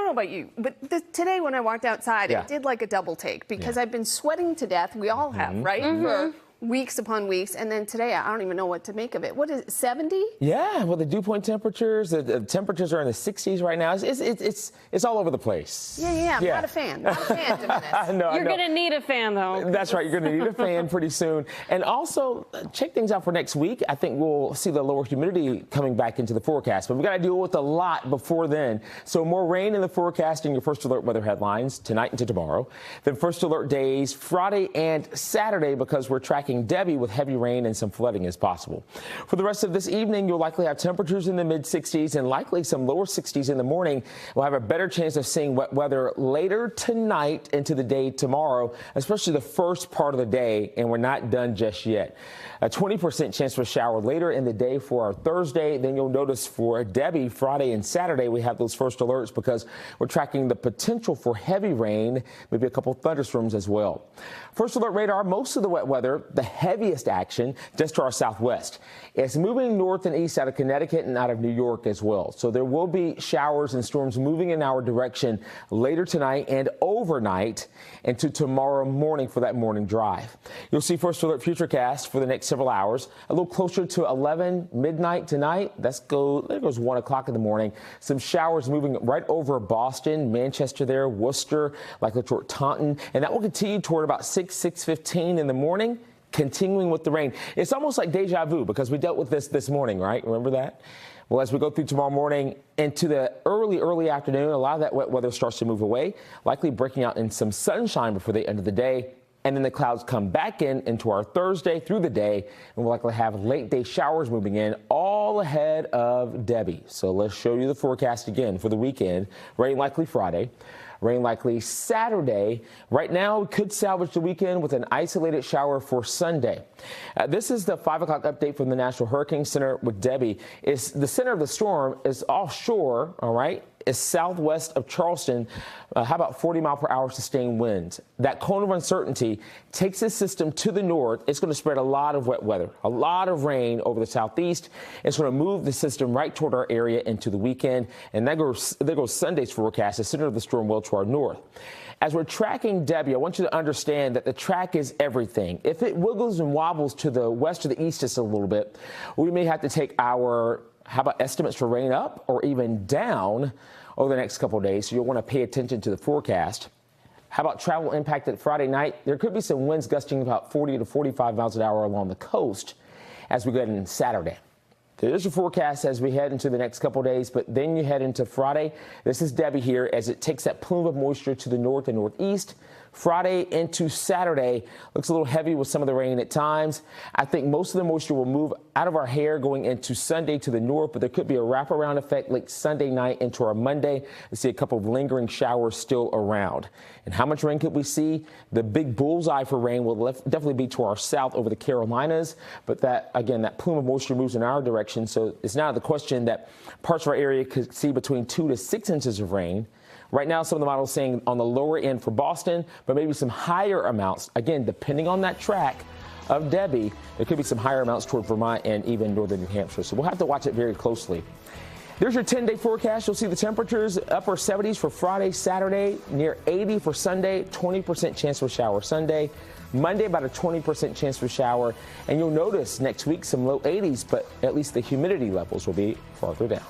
don't know about you, but today when I walked outside, Yeah. it did like a double take because I've been sweating to death. We all have, right? For weeks upon weeks. And then today, I don't even know what to make of it. What is it, 70? Yeah, well, the dew point temperatures, the temperatures are in the 60s right now. It's all over the place. Yeah. I'm not a fan. Not a fan, Dimitris. No, You're going to need a fan, though. That's right. You're going to need a fan pretty soon. And also, check things out for next week. I think we'll see the lower humidity coming back into the forecast. But we've got to deal with a lot before then. So more rain in the forecast in your first alert weather headlines tonight into tomorrow. Then first alert days Friday and Saturday because we're tracking Debbie with heavy rain and some flooding as possible. For the rest of this evening, you'll likely have temperatures in the mid-60s and likely some lower 60s in the morning. We'll have a better chance of seeing wet weather later tonight into the day tomorrow, especially the first part of the day, and we're not done just yet. A 20% chance for a shower later in the day for our Thursday. Then you'll notice for Debbie, Friday and Saturday, we have those first alerts because we're tracking the potential for heavy rain, maybe a couple thunderstorms as well. First alert radar, most of the wet weather, the heaviest action just to our southwest. It's moving north and east out of Connecticut and out of New York as well. So there will be showers and storms moving in our direction later tonight and overnight into tomorrow morning for that morning drive. You'll see first alert futurecast for the next several hours, a little closer to 11 midnight tonight. There goes 1 o'clock in the morning. Some showers moving right over Boston, Manchester there, Worcester, likely toward Taunton, and that will continue toward about 6:15 in the morning. Continuing with the rain. It's almost like deja vu because we dealt with this morning, right? Remember that? Well, as we go through tomorrow morning into the early afternoon, a lot of that wet weather starts to move away, likely breaking out in some sunshine before the end of the day. And then the clouds come back into our Thursday through the day, and we'll likely have late day showers moving in all ahead of Debbie. So let's show you the forecast again for the weekend. Rain likely Friday. Rain likely Saturday. Right now, we could salvage the weekend with an isolated shower for Sunday. This is the 5 o'clock update from the National Hurricane Center with Debbie. The center of the storm is offshore, all right? Is southwest of Charleston. How about 40-mile-per-hour sustained winds? That cone of uncertainty takes this system to the north. It's going to spread a lot of wet weather, a lot of rain over the southeast. It's going to move the system right toward our area into the weekend. And there goes Sunday's forecast. The center of the storm will to our north. As we're tracking Debbie, I want you to understand that the track is everything. If it wiggles and wobbles to the west or the east just a little bit, we may have to take our estimates for rain up or even down over the next couple of days? So you'll want to pay attention to the forecast. How about travel impacted Friday night? There could be some winds gusting about 40 to 45 miles an hour along the coast as we go into Saturday. There's your forecast as we head into the next couple of days, but then you head into Friday. This is Debbie here as it takes that plume of moisture to the north and northeast. Friday into Saturday looks a little heavy with some of the rain at times. I think most of the moisture will move out of our hair going into Sunday to the north, but there could be a wraparound effect late Sunday night into our Monday. We see a couple of lingering showers still around. And how much rain could we see? The big bullseye for rain will definitely be to our south over the Carolinas, but that plume of moisture moves in our direction, so it's now the question that parts of our area could see between 2 to 6 inches of rain. Right now, some of the models saying on the lower end for Boston, but maybe some higher amounts. Again, depending on that track of Debbie, there could be some higher amounts toward Vermont and even northern New Hampshire. So we'll have to watch it very closely. There's your 10-day forecast. You'll see the temperatures upper 70s for Friday, Saturday, near 80 for Sunday, 20% chance for a shower Sunday. Monday, about a 20% chance for a shower. And you'll notice next week some low 80s, but at least the humidity levels will be farther down.